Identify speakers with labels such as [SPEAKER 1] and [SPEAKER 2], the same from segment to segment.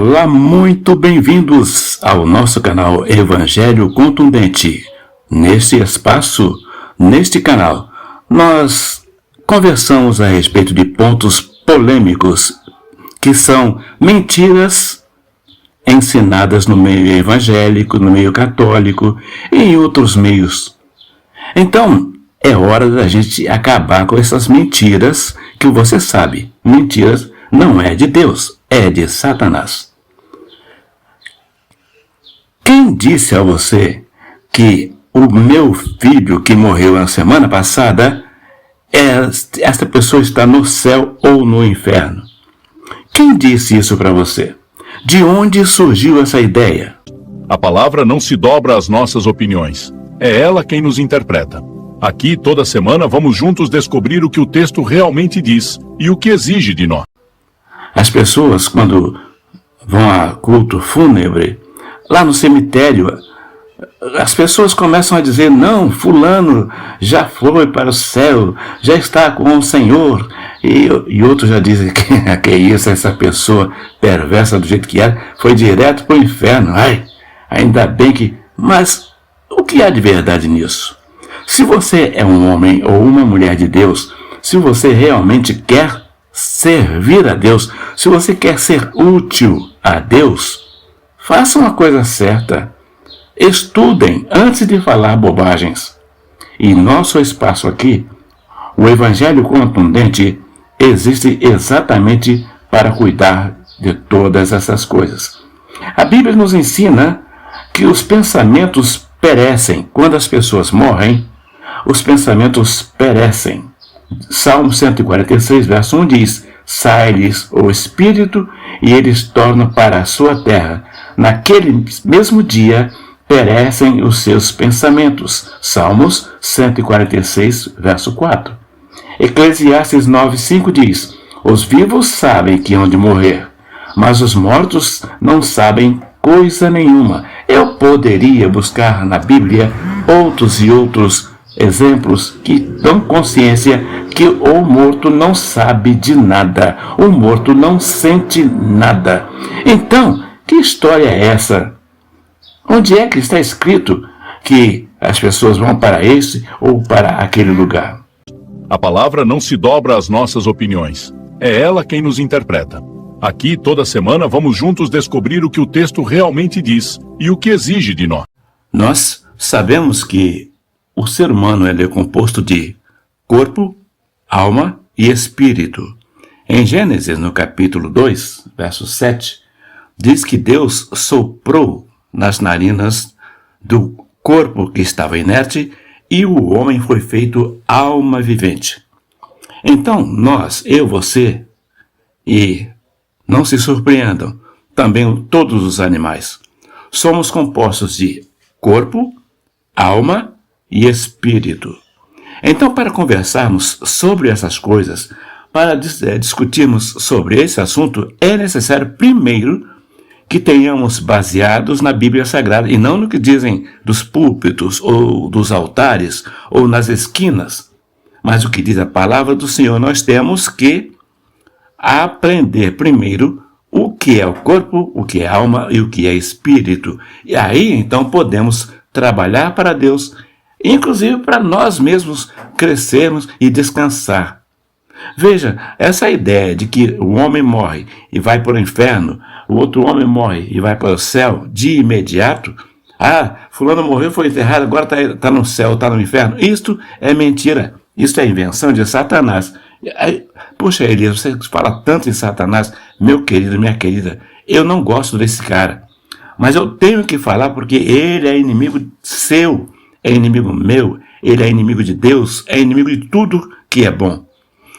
[SPEAKER 1] Olá, muito bem-vindos ao nosso canal Evangelho Contundente. Neste espaço, neste canal, nós conversamos a respeito de pontos polêmicos que são mentiras ensinadas no meio evangélico, no meio católico e em outros meios. Então, é hora da gente acabar com essas mentiras que você sabe. Mentiras não é de Deus, é de Satanás. Quem disse a você que o meu filho que morreu na semana passada, esta pessoa está no céu ou no inferno? Quem disse isso para você? De onde surgiu essa ideia?
[SPEAKER 2] A palavra não se dobra às nossas opiniões. É ela quem nos interpreta. Aqui, toda semana, vamos juntos descobrir o que o texto realmente diz e o que exige de nós.
[SPEAKER 1] As pessoas, quando vão a culto fúnebre, lá no cemitério, as pessoas começam a dizer: não, fulano já foi para o céu, já está com o Senhor. E outros já dizem que é isso, essa pessoa perversa do jeito que era, foi direto para o inferno. Ai, ainda bem que... Mas o que há de verdade nisso? Se você é um homem ou uma mulher de Deus, se você realmente quer servir a Deus, se você quer ser útil a Deus, faça uma coisa certa. Estudem antes de falar bobagens. E nosso espaço aqui, o Evangelho Contundente, existe exatamente para cuidar de todas essas coisas. A Bíblia nos ensina que os pensamentos perecem. Quando as pessoas morrem, os pensamentos perecem. Salmo 146, verso 1 diz: sai-lhes o espírito e eles tornam para a sua terra. Naquele mesmo dia perecem os seus pensamentos. Salmos 146, verso 4. Eclesiastes 9:5 diz: os vivos sabem que hão de morrer, mas os mortos não sabem coisa nenhuma. Eu poderia buscar na Bíblia outros e outros exemplos que dão consciência que o morto não sabe de nada, o morto não sente nada. Então, que história é essa? Onde é que está escrito que as pessoas vão para esse ou para aquele lugar?
[SPEAKER 2] A palavra não se dobra às nossas opiniões. É ela quem nos interpreta. Aqui, toda semana, vamos juntos descobrir o que o texto realmente diz e o que exige de nós.
[SPEAKER 1] Nós sabemos que o ser humano é composto de corpo, alma e espírito. Em Gênesis, no capítulo 2, verso 7, diz que Deus soprou nas narinas do corpo que estava inerte e o homem foi feito alma vivente. Então, nós, eu, você, e não se surpreendam, também todos os animais, somos compostos de corpo, alma e espírito. Então, para conversarmos sobre essas coisas, para discutirmos sobre esse assunto, é necessário primeiro que tenhamos baseados na Bíblia Sagrada e não no que dizem dos púlpitos ou dos altares ou nas esquinas, mas o que diz a palavra do Senhor. Nós temos que aprender primeiro o que é o corpo, o que é alma e o que é espírito. E aí, então, podemos trabalhar para Deus, inclusive para nós mesmos crescermos e descansar. Veja, essa ideia de que o homem morre e vai para o inferno, o outro homem morre e vai para o céu de imediato. Ah, fulano morreu, foi enterrado, agora está no céu, está no inferno. Isto é mentira, isto é invenção de Satanás. Puxa, Elias, você fala tanto em Satanás, meu querido, minha querida, eu não gosto desse cara, mas eu tenho que falar porque ele é inimigo seu, é inimigo meu, ele é inimigo de Deus, é inimigo de tudo que é bom.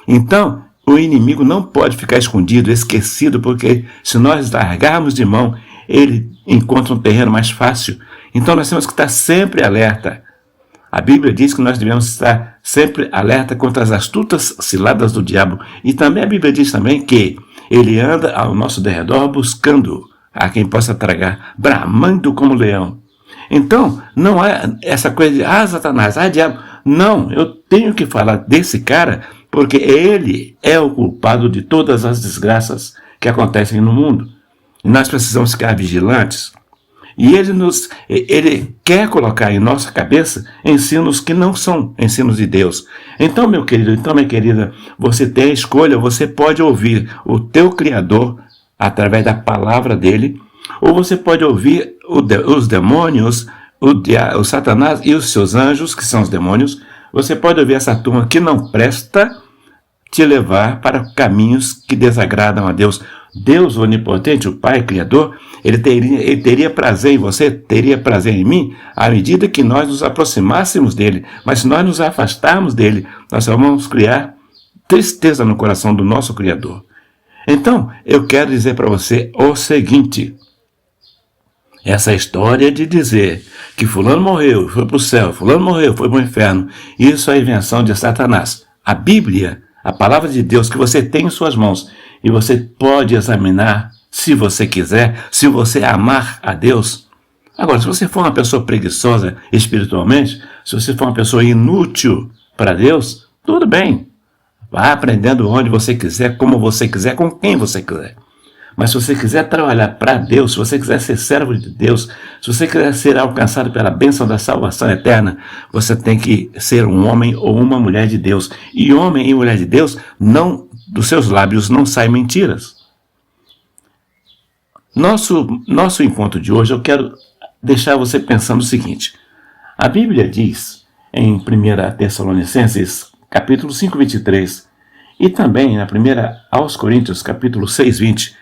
[SPEAKER 1] Então, o inimigo não pode ficar escondido, esquecido, porque se nós largarmos de mão, ele encontra um terreno mais fácil. Então, nós temos que estar sempre alerta. A Bíblia diz que nós devemos estar sempre alerta contra as astutas ciladas do diabo. E também a Bíblia diz também que ele anda ao nosso derredor buscando a quem possa tragar, bramando como leão. Então, não é essa coisa de, Satanás, diabo. Não, eu tenho que falar desse cara porque ele é o culpado de todas as desgraças que acontecem no mundo. E nós precisamos ficar vigilantes. E ele quer colocar em nossa cabeça ensinos que não são ensinos de Deus. Então, meu querido, então, minha querida, você tem a escolha, você pode ouvir o teu Criador através da palavra dele, ou você pode ouvir os demônios, o Satanás e os seus anjos, que são os demônios. Você pode ouvir essa turma que não presta te levar para caminhos que desagradam a Deus. Deus onipotente, o Pai Criador, ele teria prazer em você, teria prazer em mim, à medida que nós nos aproximássemos dele. Mas se nós nos afastarmos dele, nós só vamos criar tristeza no coração do nosso Criador. Então, eu quero dizer para você o seguinte: essa história de dizer que fulano morreu e foi para o céu, fulano morreu e foi para o inferno, isso é invenção de Satanás. A Bíblia, a palavra de Deus que você tem em suas mãos, e você pode examinar, se você quiser, se você amar a Deus. Agora, se você for uma pessoa preguiçosa espiritualmente, se você for uma pessoa inútil para Deus, tudo bem. Vá aprendendo onde você quiser, como você quiser, com quem você quiser. Mas se você quiser trabalhar para Deus, se você quiser ser servo de Deus, se você quiser ser alcançado pela bênção da salvação eterna, você tem que ser um homem ou uma mulher de Deus. E homem e mulher de Deus, dos seus lábios não saem mentiras. Nosso encontro de hoje, eu quero deixar você pensando o seguinte. A Bíblia diz, em 1 Tessalonicenses, capítulo 5, 23, e também na 1 aos Coríntios, capítulo 6, 20,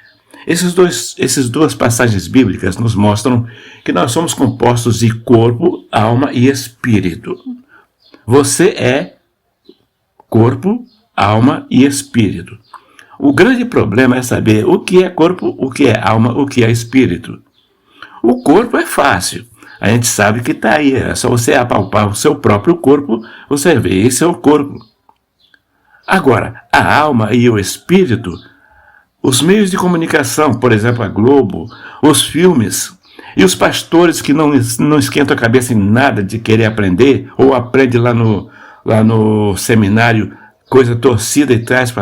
[SPEAKER 1] essas duas passagens bíblicas nos mostram que nós somos compostos de corpo, alma e espírito. Você é corpo, alma e espírito. O grande problema é saber o que é corpo, o que é alma, o que é espírito. O corpo é fácil. A gente sabe que está aí. É só você apalpar o seu próprio corpo, você vê, esse é o corpo. Agora, a alma e o espírito, os meios de comunicação, por exemplo, a Globo, os filmes, e os pastores que não esquentam a cabeça em nada de querer aprender, ou aprende lá no seminário coisa torcida e traz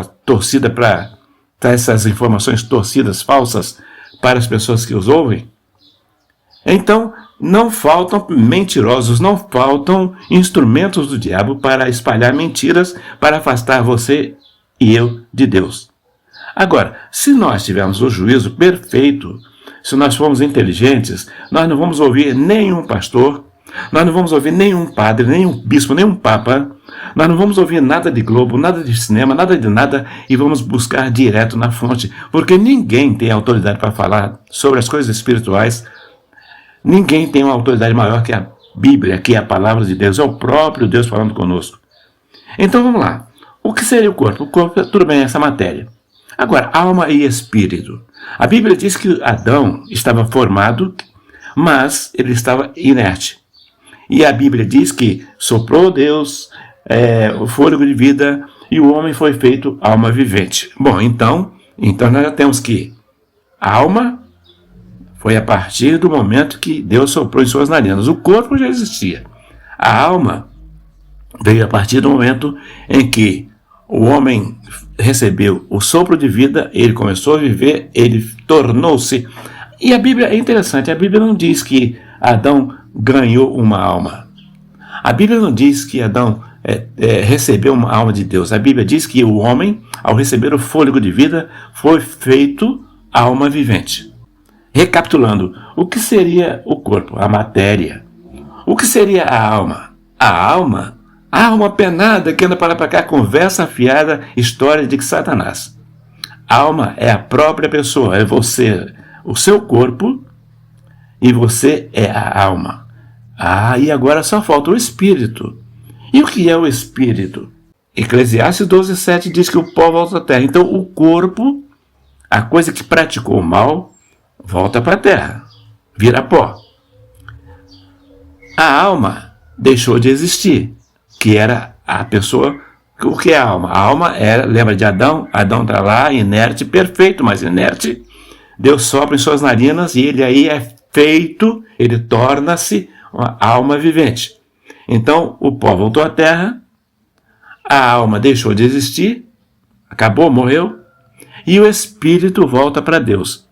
[SPEAKER 1] essas informações torcidas, falsas, para as pessoas que os ouvem. Então, não faltam mentirosos, não faltam instrumentos do diabo para espalhar mentiras, para afastar você e eu de Deus. Agora, se nós tivermos o juízo perfeito, se nós formos inteligentes, nós não vamos ouvir nenhum pastor, nós não vamos ouvir nenhum padre, nenhum bispo, nenhum papa, nós não vamos ouvir nada de Globo, nada de cinema, nada de nada, e vamos buscar direto na fonte, porque ninguém tem autoridade para falar sobre as coisas espirituais. Ninguém tem uma autoridade maior que a Bíblia, que é a palavra de Deus, é o próprio Deus falando conosco. Então vamos lá. O que seria o corpo? O corpo, tudo bem, essa matéria. Agora, alma e espírito. A Bíblia diz que Adão estava formado, mas ele estava inerte. E a Bíblia diz que soprou Deus o fôlego de vida e o homem foi feito alma vivente. Bom, então nós já temos que a alma foi a partir do momento que Deus soprou em suas narinas. O corpo já existia. A alma veio a partir do momento em que o homem recebeu o sopro de vida, ele começou a viver, ele tornou-se... E a Bíblia é interessante, a Bíblia não diz que Adão ganhou uma alma. A Bíblia não diz que Adão recebeu uma alma de Deus. A Bíblia diz que o homem, ao receber o fôlego de vida, foi feito alma vivente. Recapitulando, o que seria o corpo? A matéria. O que seria a alma? A alma penada que anda para lá para cá, conversa afiada, história de Satanás. Alma é a própria pessoa, é você, o seu corpo, e você é a alma. E agora só falta o espírito. E o que é o espírito? Eclesiastes 12:7 diz que o pó volta à terra. Então o corpo, a coisa que praticou o mal, volta para a terra, vira pó. A alma deixou de existir, que era a pessoa. O que é a alma? A alma era, lembra de Adão? Adão está lá, inerte, perfeito, mas inerte. Deus sopra em suas narinas e ele aí é feito, ele torna-se uma alma vivente. Então, o pó voltou à terra, a alma deixou de existir, acabou, morreu, e o espírito volta para Deus.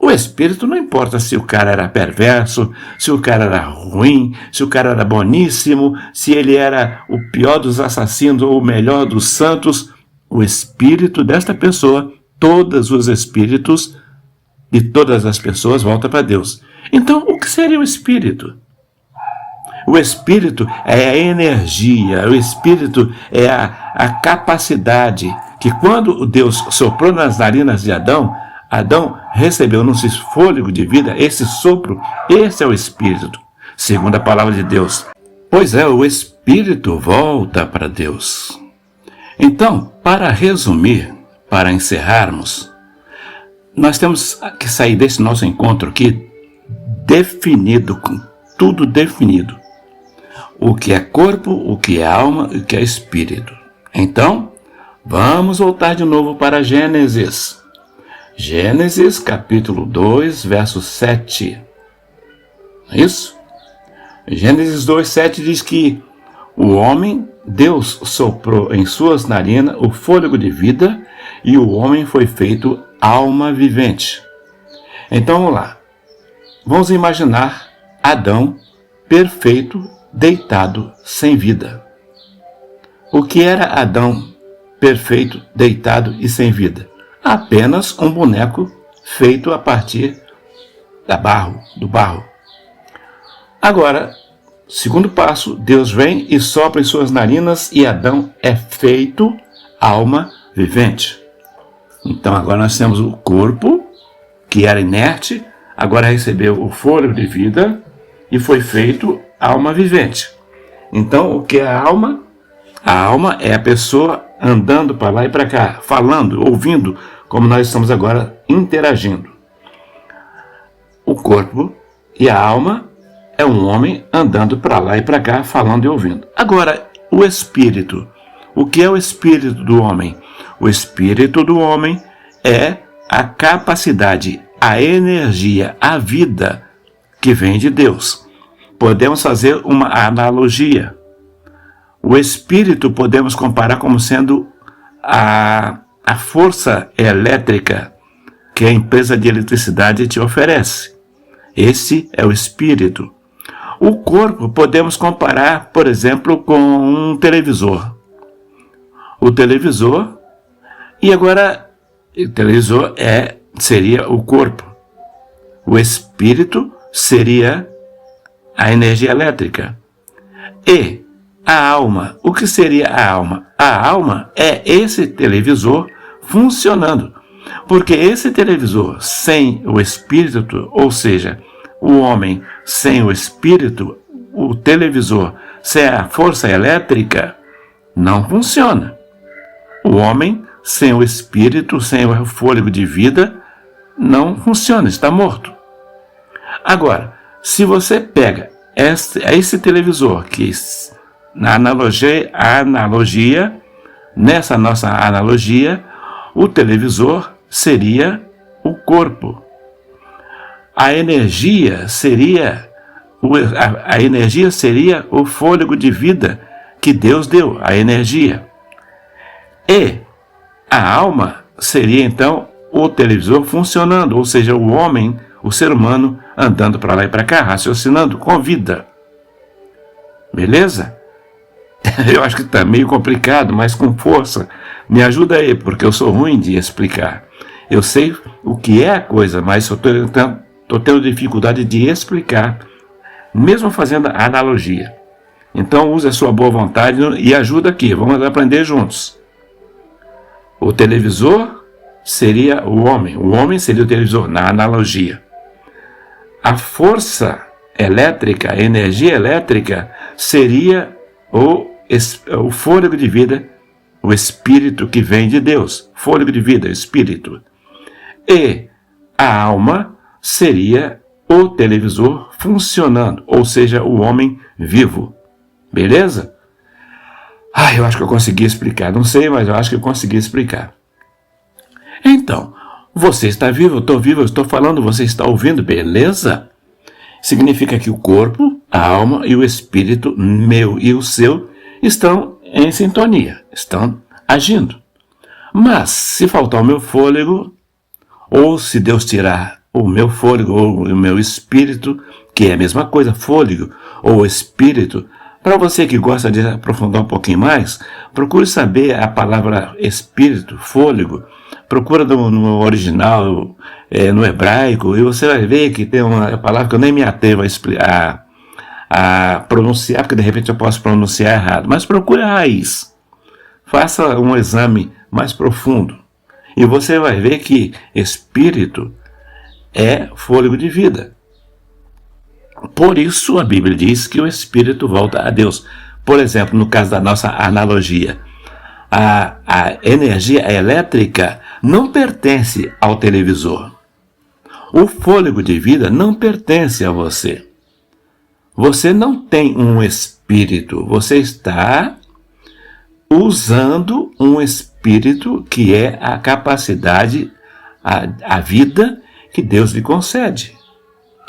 [SPEAKER 1] O espírito não importa se o cara era perverso, se o cara era ruim, se o cara era boníssimo, se ele era o pior dos assassinos ou o melhor dos santos. O espírito desta pessoa, todos os espíritos de todas as pessoas voltam para Deus. Então, o que seria o espírito? O espírito é a energia, o espírito é a capacidade que quando Deus soprou nas narinas de Adão, Adão recebeu num fôlego de vida, esse sopro, esse é o espírito, segundo a palavra de Deus. Pois é, o espírito volta para Deus. Então, para resumir, para encerrarmos, nós temos que sair desse nosso encontro aqui definido, com tudo definido. O que é corpo, o que é alma e o que é espírito. Então, vamos voltar de novo para Gênesis. Gênesis capítulo 2, verso 7. É isso? Gênesis 2, 7 diz que o homem, Deus soprou em suas narinas o fôlego de vida e o homem foi feito alma vivente. Então vamos lá. Vamos imaginar Adão perfeito, deitado, sem vida. O que era Adão perfeito, deitado e sem vida? Apenas um boneco feito a partir do barro. Agora, segundo passo, Deus vem e sopra em suas narinas e Adão é feito alma vivente. Então agora nós temos o corpo, que era inerte, agora recebeu o fôlego de vida e foi feito alma vivente. Então o que é a alma? A alma é a pessoa andando para lá e para cá, falando, ouvindo, como nós estamos agora interagindo. O corpo e a alma é um homem andando para lá e para cá, falando e ouvindo. Agora, o espírito. O que é o espírito do homem? O espírito do homem é a capacidade, a energia, a vida que vem de Deus. Podemos fazer uma analogia. O espírito podemos comparar como sendo a força elétrica que a empresa de eletricidade te oferece. Esse é o espírito. O corpo podemos comparar, por exemplo, com um televisor. O televisor, e agora o televisor seria o corpo. O espírito seria a energia elétrica. E a alma, o que seria a alma? A alma é esse televisor funcionando. Porque esse televisor sem o espírito, ou seja, o homem sem o espírito, o televisor sem a força elétrica, não funciona. O homem sem o espírito, sem o fôlego de vida, não funciona, está morto. Agora, se você pega esse televisor, que na analogia, nessa nossa analogia, o televisor seria o corpo. A energia seria o fôlego de vida que Deus deu, a energia. E a alma seria então o televisor funcionando, ou seja, o homem, o ser humano andando para lá e para cá, raciocinando com vida. Beleza? Eu acho que está meio complicado, mas com força. Me ajuda aí, porque eu sou ruim de explicar. Eu sei o que é a coisa, mas eu estou tendo dificuldade de explicar, mesmo fazendo a analogia. Então use a sua boa vontade e ajuda aqui, vamos aprender juntos. O televisor seria o homem seria o televisor, na analogia. A força elétrica, a energia elétrica, seria o fôlego de vida, o espírito que vem de Deus, fôlego de vida, espírito. E a alma seria o televisor funcionando, ou seja, o homem vivo. Beleza? Eu acho que eu consegui explicar. Não sei, mas eu acho que eu consegui explicar. Então, você está vivo, eu estou falando, você está ouvindo, beleza? Significa que o corpo, a alma e o espírito, meu e o seu, estão em sintonia, estão agindo. Mas, se faltar o meu fôlego, ou se Deus tirar o meu fôlego ou o meu espírito, que é a mesma coisa, fôlego ou espírito. Para você que gosta de aprofundar um pouquinho mais, procure saber a palavra espírito, fôlego. Procura no original, no hebraico, e você vai ver que tem uma palavra que eu nem me atrevo a pronunciar, porque de repente eu posso pronunciar errado. Mas procure a raiz. Faça um exame mais profundo. E você vai ver que espírito é fôlego de vida. Por isso a Bíblia diz que o espírito volta a Deus. Por exemplo, no caso da nossa analogia, a energia elétrica não pertence ao televisor. O fôlego de vida não pertence a você. Você não tem um espírito, você está usando um espírito que é a capacidade, a vida que Deus lhe concede.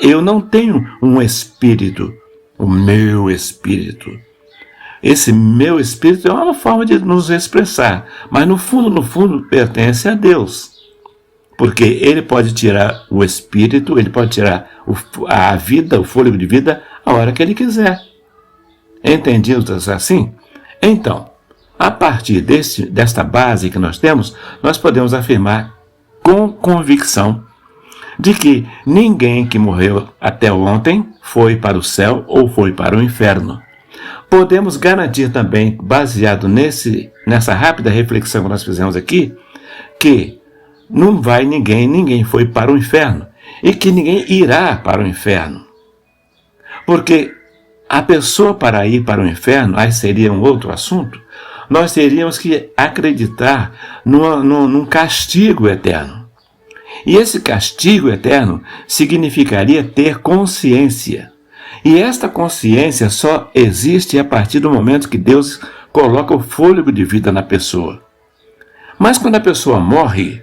[SPEAKER 1] Eu não tenho um espírito, o meu espírito. Esse meu espírito é uma forma de nos expressar, mas no fundo, pertence a Deus. Porque Ele pode tirar o espírito, Ele pode tirar a vida, o fôlego de vida, a hora que Ele quiser. Entendido assim? Então, a partir desta base que nós temos, nós podemos afirmar com convicção de que ninguém que morreu até ontem foi para o céu ou foi para o inferno. Podemos garantir também, baseado nessa rápida reflexão que nós fizemos aqui, que não vai ninguém foi para o inferno e que ninguém irá para o inferno. Porque a pessoa para ir para o inferno, aí seria um outro assunto, nós teríamos que acreditar num castigo eterno. E esse castigo eterno significaria ter consciência. E esta consciência só existe a partir do momento que Deus coloca o fôlego de vida na pessoa. Mas quando a pessoa morre,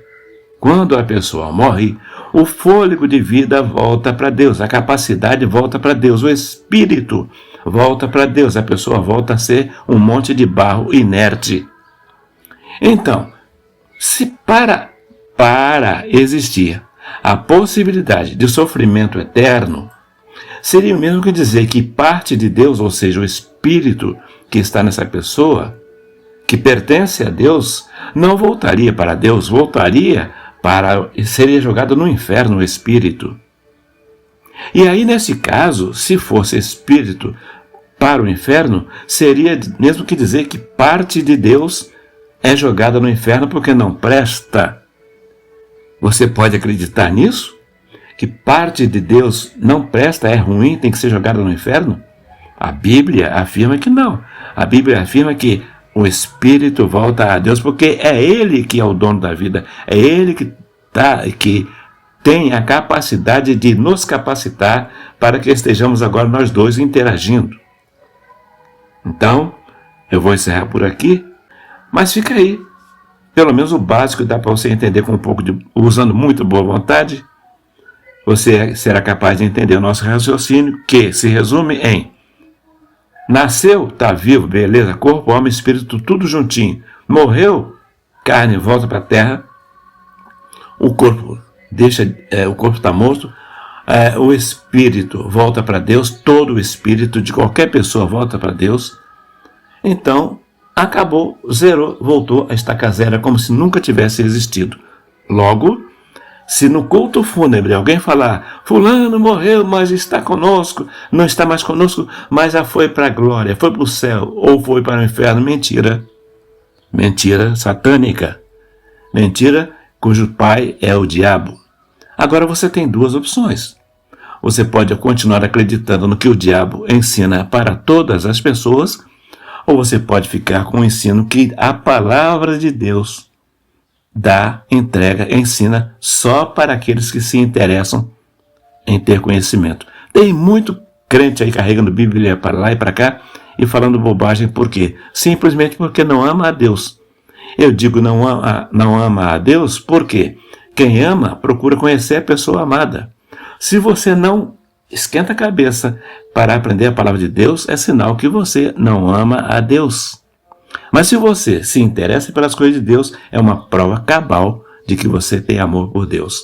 [SPEAKER 1] o fôlego de vida volta para Deus, a capacidade volta para Deus, o espírito volta para Deus, a pessoa volta a ser um monte de barro inerte. Então, se para existir a possibilidade de sofrimento eterno, seria o mesmo que dizer que parte de Deus, ou seja, o espírito que está nessa pessoa, que pertence a Deus, não voltaria para Deus, seria jogado no inferno o espírito. E aí, nesse caso, se fosse espírito para o inferno, seria mesmo que dizer que parte de Deus é jogada no inferno porque não presta. Você pode acreditar nisso? Que parte de Deus não presta, é ruim, tem que ser jogada no inferno? A Bíblia afirma que não. A Bíblia afirma que o espírito volta a Deus porque é Ele que é o dono da vida, é Ele que tem a capacidade de nos capacitar para que estejamos agora nós dois interagindo. Então, eu vou encerrar por aqui, mas fica aí. Pelo menos o básico dá para você entender com usando muito boa vontade. Você será capaz de entender o nosso raciocínio, que se resume em: nasceu, está vivo, beleza, corpo, alma e espírito, tudo juntinho. Morreu, carne volta para a terra, o corpo está morto, o espírito volta para Deus, todo o espírito de qualquer pessoa volta para Deus. Então, acabou, zerou, voltou a estaca zero, é como se nunca tivesse existido. Logo, se no culto fúnebre alguém falar, fulano morreu, mas está conosco, não está mais conosco, mas já foi para a glória, foi para o céu, ou foi para o inferno, mentira. Mentira satânica. Mentira cujo pai é o diabo. Agora você tem duas opções. Você pode continuar acreditando no que o diabo ensina para todas as pessoas, ou você pode ficar com o ensino que a palavra de Deus dá, entrega, ensina só para aqueles que se interessam em ter conhecimento. Tem muito crente aí carregando Bíblia para lá e para cá e falando bobagem. Por quê? Simplesmente porque não ama a Deus. Eu digo não ama a Deus porque quem ama procura conhecer a pessoa amada. Se você não esquenta a cabeça para aprender a palavra de Deus, é sinal que você não ama a Deus. Mas se você se interessa pelas coisas de Deus, é uma prova cabal de que você tem amor por Deus.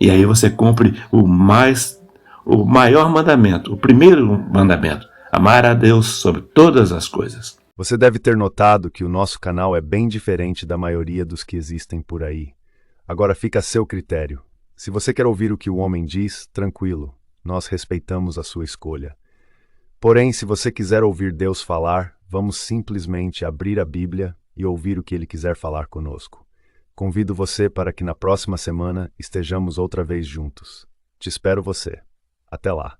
[SPEAKER 1] E aí você cumpre o maior mandamento, o primeiro mandamento: amar a Deus sobre todas as coisas.
[SPEAKER 3] Você deve ter notado que o nosso canal é bem diferente da maioria dos que existem por aí. Agora fica a seu critério. Se você quer ouvir o que o homem diz, tranquilo, nós respeitamos a sua escolha. Porém, se você quiser ouvir Deus falar, vamos simplesmente abrir a Bíblia e ouvir o que Ele quiser falar conosco. Convido você para que na próxima semana estejamos outra vez juntos. Te espero você. Até lá.